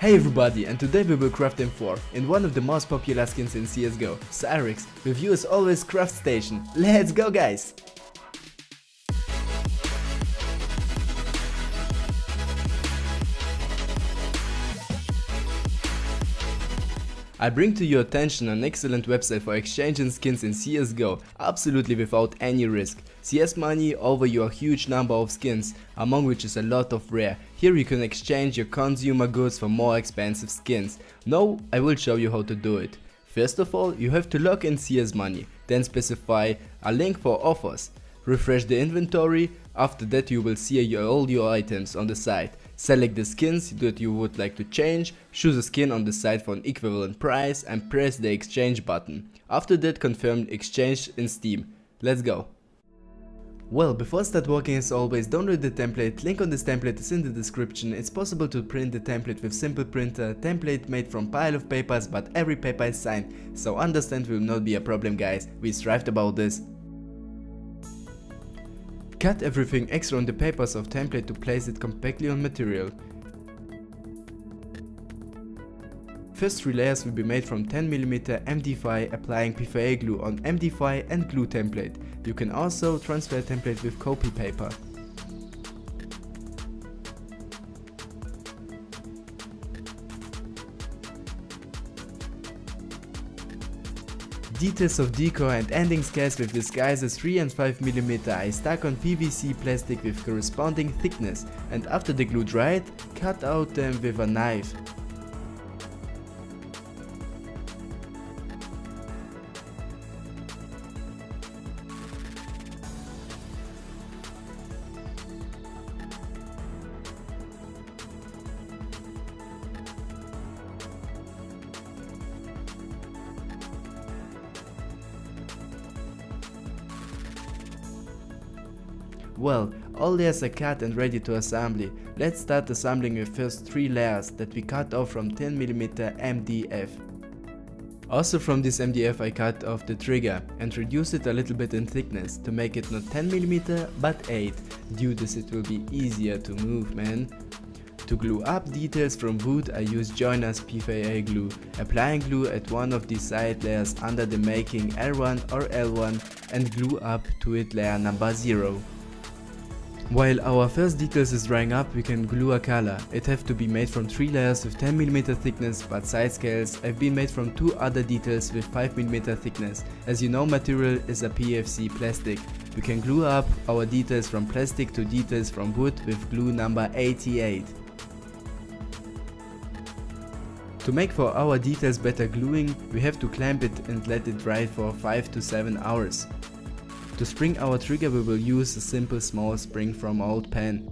Hey everybody, and today we will craft M4 in one of the most popular skins in CSGO, Cyrix, with you as always Craft Station. Let's go guys! I bring to your attention an excellent website for exchanging skins in CSGO, absolutely without any risk. CS Money over your huge number of skins, among which is a lot of rare. Here you can exchange your consumer goods for more expensive skins. Now I will show you how to do it. First of all, you have to log in CS Money, then specify a link for offers. Refresh the inventory, after that you will see all your items on the site. Select the skins that you would like to change, choose a skin on the site for an equivalent price and press the exchange button. After that confirm exchange in Steam. Let's go! Well, before start working as always, download the template, link on this template is in the description. It's possible to print the template with simple printer, template made from pile of papers, but every paper is signed, so understand will not be a problem guys, we strived about this. Cut everything extra on the papers of template to place it compactly on material. First 3 layers will be made from 10mm MDF applying PFA glue on MDF and glue template. You can also transfer template with copy paper. Details of decor and ending scales with disguises 3 and 5mm I stuck on PVC plastic with corresponding thickness, and after the glue dried, cut out them with a knife. Well, all layers are cut and ready to assembly. Let's start assembling the first 3 layers that we cut off from 10mm MDF. Also from this MDF I cut off the trigger and reduce it a little bit in thickness to make it not 10mm but 8. Due to this it will be easier to move, man. To glue up details from wood I use Joiner's PFA glue, applying glue at one of the side layers under the making L1 or L1 and glue up to it layer number 0. While our first details is drying up, we can glue a color. It have to be made from 3 layers with 10mm thickness, but side scales have been made from 2 other details with 5mm thickness. As you know, material is a PFC plastic. We can glue up our details from plastic to details from wood with glue number 88. To make for our details better gluing, we have to clamp it and let it dry for 5 to 7 hours. To spring our trigger we will use a simple small spring from old pen.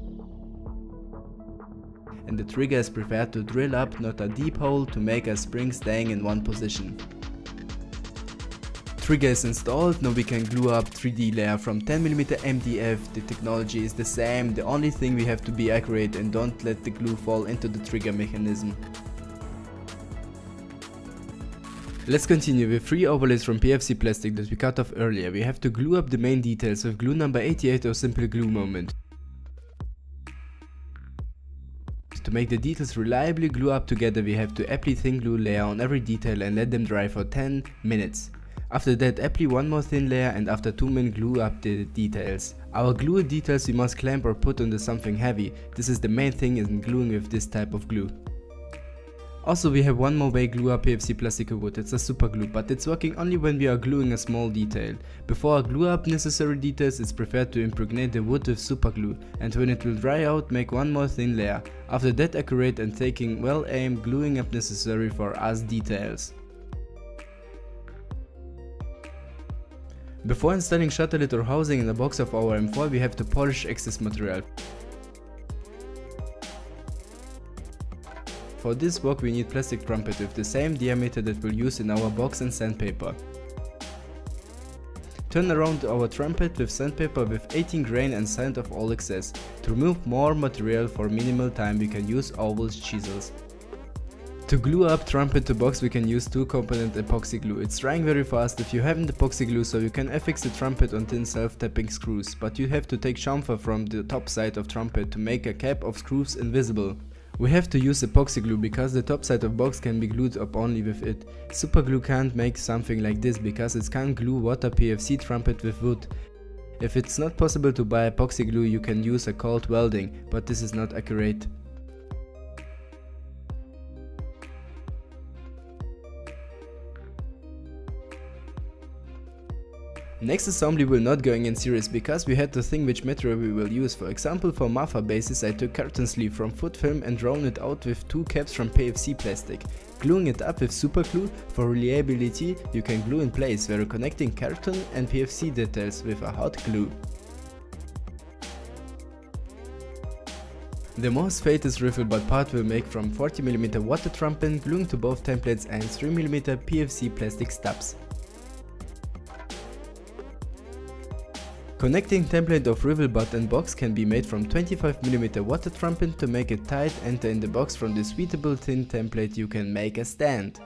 And the trigger is prepared to drill up not a deep hole to make a spring staying in one position. Trigger is installed, now we can glue up 3D layer from 10mm MDF, the technology is the same, the only thing we have to be accurate and don't let the glue fall into the trigger mechanism. Let's continue with 3 overlays from PFC plastic that we cut off earlier. We have to glue up the main details with glue number 88 or simple glue moment. To make the details reliably glue up together we have to apply thin glue layer on every detail and let them dry for 10 minutes. After that apply one more thin layer and after 2 minutes glue up the details. Our glued details we must clamp or put under something heavy. This is the main thing in gluing with this type of glue. Also we have one more way glue up PFC plastic wood, it's a super glue, but it's working only when we are gluing a small detail. Before I glue up necessary details it's preferred to impregnate the wood with super glue, and when it will dry out make one more thin layer. After that accurate and taking well aimed gluing up necessary for us details. Before installing shutter lid or housing in the box of our M4 we have to polish excess material. For this work we need plastic trumpet with the same diameter that we'll use in our box and sandpaper. Turn around our trumpet with sandpaper with 18 grain and sand off all excess. To remove more material for minimal time we can use oval chisels. To glue up trumpet to box we can use 2-component epoxy glue. It's drying very fast if you haven't epoxy glue, so you can affix the trumpet on thin self-tapping screws, but you have to take chamfer from the top side of trumpet to make a cap of screws invisible. We have to use epoxy glue because the top side of box can be glued up only with it. Super glue can't make something like this because it can't glue water PFC trumpet with wood. If it's not possible to buy epoxy glue, you can use a cold welding, but this is not accurate. Next assembly will not going in series because we had to think which material we will use. For example, for M4A4 bases I took carton sleeve from foot film and drawn it out with two caps from PFC plastic. Gluing it up with super glue, for reliability you can glue in place while connecting carton and PFC details with a hot glue. The most famous riffle butt part will make from 40mm water trumpet gluing to both templates and 3mm PFC plastic stubs. Connecting template of rivel butt and box can be made from 25mm water trumpet. To make it tight, enter in the box from the suitable thin template you can make a stand.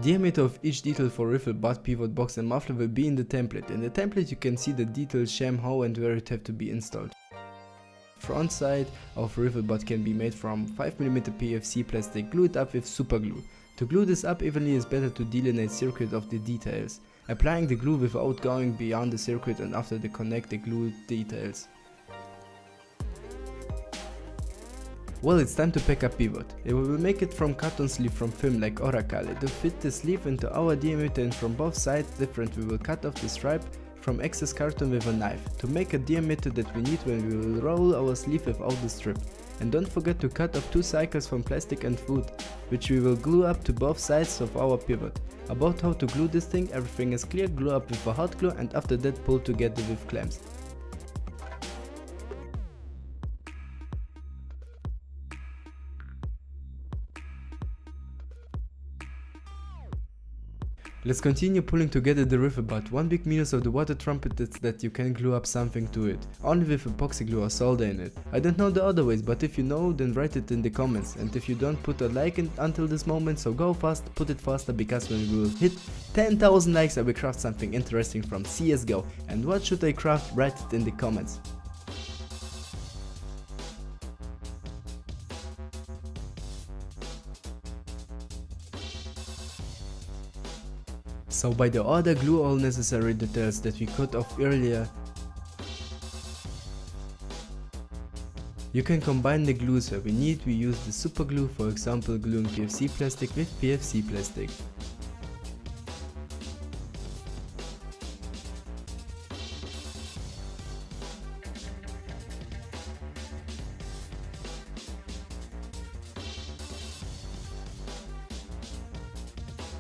Diameter of each detail for riffle, butt, pivot, box and muffler will be in the template. In the template you can see the details, sham, how and where it have to be installed. Front side of riffle butt can be made from 5mm PFC plastic glued up with super glue. To glue this up evenly is better to delineate circuit of the details. Applying the glue without going beyond the circuit and after the connect the glue details. Well, it's time to pack up pivot. We will make it from carton sleeve from film like Oracle. To fit the sleeve into our diameter and from both sides different, we will cut off the stripe from excess carton with a knife to make a diameter that we need when we will roll our sleeve without the strip. And don't forget to cut off 2 cycles from plastic and wood, which we will glue up to both sides of our pivot. About how to glue this thing, everything is clear, glue up with a hot glue and after that pull together with clamps. Let's continue pulling together the riffle butt. One big minus of the water trumpet is that you can glue up something to it, only with epoxy glue or solder in it. I don't know the other ways, but if you know then write it in the comments, and if you don't put a like in until this moment, so go fast, put it faster, because when we will hit 10,000 likes I will craft something interesting from CSGO. And what should I craft? Write it in the comments. So by the order, glue all necessary details that we cut off earlier. You can combine the glues where we need. We use the super glue, for example gluing PFC plastic with PFC plastic.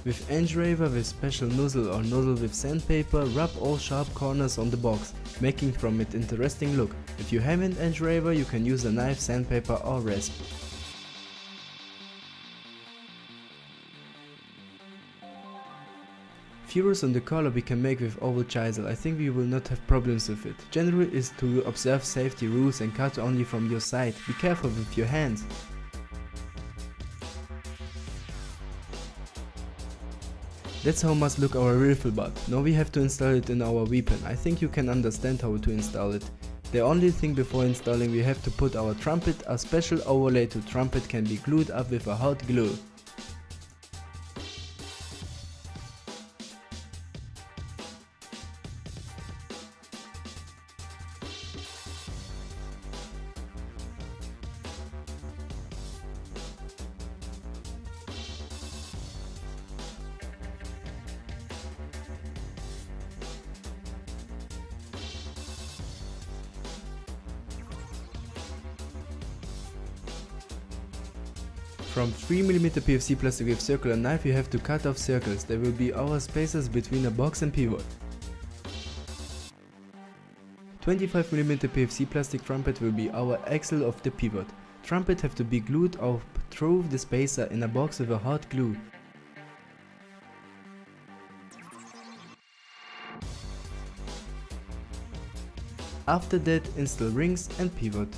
With engraver with special nozzle or nozzle with sandpaper, rub all sharp corners on the box, making from it interesting look. If you haven't engraver, you can use a knife, sandpaper or rasp. Furrows on the collar we can make with oval chisel. I think we will not have problems with it. General is to observe safety rules and cut only from your side. Be careful with your hands. That's how must look our riffle butt. Now we have to install it in our weapon. I think you can understand how to install it. The only thing before installing, we have to put our trumpet. A special overlay to trumpet can be glued up with a hot glue. From 3mm PFC plastic with circular knife you have to cut off circles. There will be our spaces between a box and pivot. 25mm PFC plastic trumpet will be our axle of the pivot. Trumpet have to be glued up through the spacer in a box with a hot glue. After that, install rings and pivot.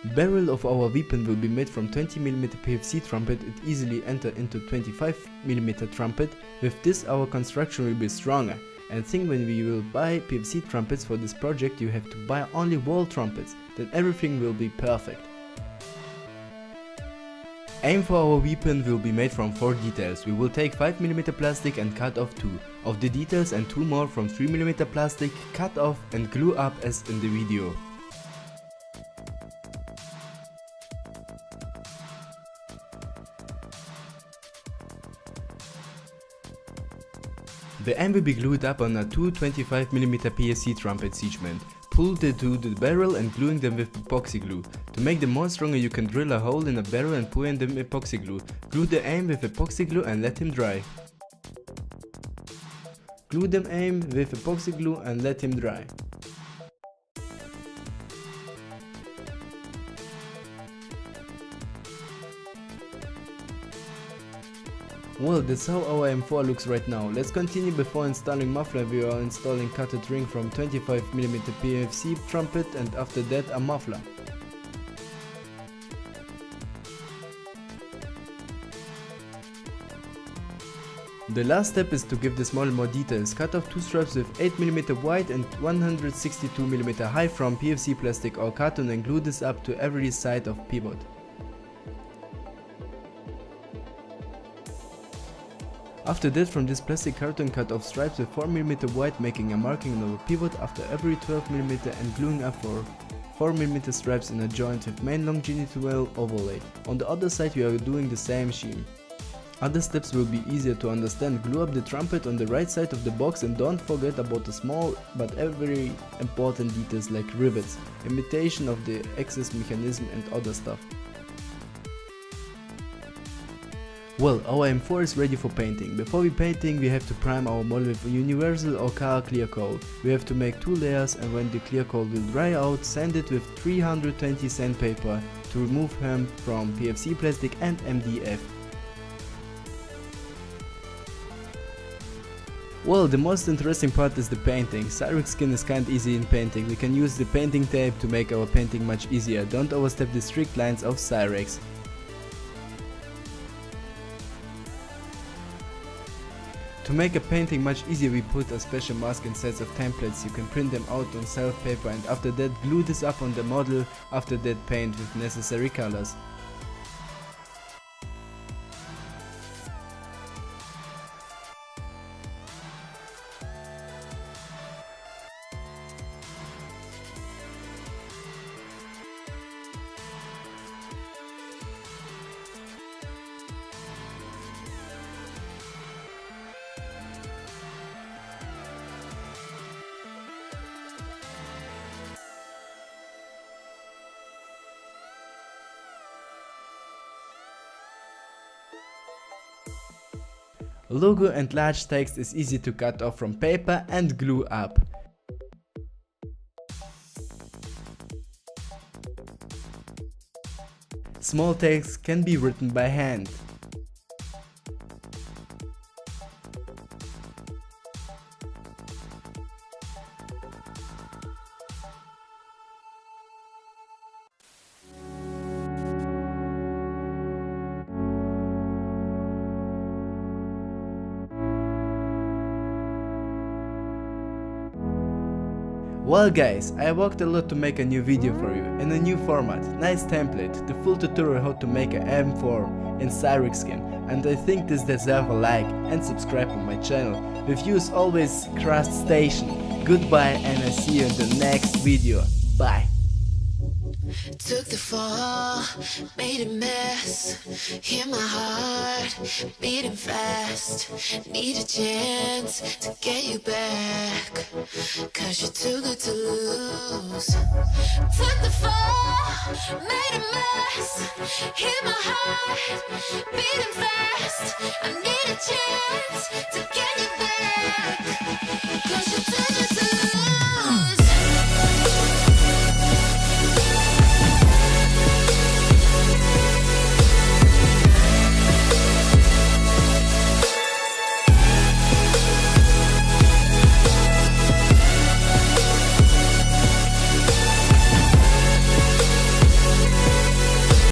Barrel of our weapon will be made from 20mm PFC trumpet. It easily enter into 25mm trumpet. With this our construction will be stronger. And think, when we will buy PFC trumpets for this project, you have to buy only wall trumpets, then everything will be perfect. Aim for our weapon will be made from 4 details. We will take 5mm plastic and cut off 2 of the details and 2 more from 3mm plastic, cut off and glue up as in the video. The aim will be glued up on a 2 25mm PFC trumpet segment. Pull the to the barrel and gluing them with epoxy glue. To make them more stronger, you can drill a hole in a barrel and pour in them epoxy glue. Glue the aim with epoxy glue and let him dry. Glue them aim with epoxy glue and let him dry. Well, that's how our M4 looks right now. Let's continue. Before installing muffler, we are installing cutted ring from 25mm PFC trumpet, and after that a muffler. The last step is to give this model more details. Cut off 2 straps with 8mm wide and 162mm high from PFC plastic or carton and glue this up to every side of pivot. After that, from this plastic carton, cut off stripes with 4mm wide, making a marking on our pivot after every 12mm and gluing up for 4mm stripes in a joint with main longitudinal overlay. On the other side we are doing the same scheme. Other steps will be easier to understand. Glue up the trumpet on the right side of the box and don't forget about the small but very important details like rivets, imitation of the access mechanism and other stuff. Well, our M4 is ready for painting. Before we painting, we have to prime our model with a universal or car clear coat. We have to make 2 layers, and when the clear coat will dry out, sand it with 320 sandpaper to remove hem from PFC plastic and MDF. Well, the most interesting part is the painting. Cyrex skin is kinda easy in painting. We can use the painting tape to make our painting much easier. Don't overstep the strict lines of Cyrex. To make a painting much easier, we put a special mask in sets of templates. You can print them out on self paper and after that glue this up on the model. After that, paint with necessary colors. Logo and large text is easy to cut off from paper and glue up. Small text can be written by hand. Well guys, I worked a lot to make a new video for you, in a new format, nice template, the full tutorial how to make an M4 in Cyrex skin, and I think this deserves a like and subscribe on my channel. With you as always, Crust Station. Goodbye and I see you in the next video. Bye. Took the fall, made a mess. Hear my heart beating fast. Need a chance to get you back, 'cause you're too good to lose. Took the fall, made a mess. Hear my heart beating fast. I need a chance to get you back.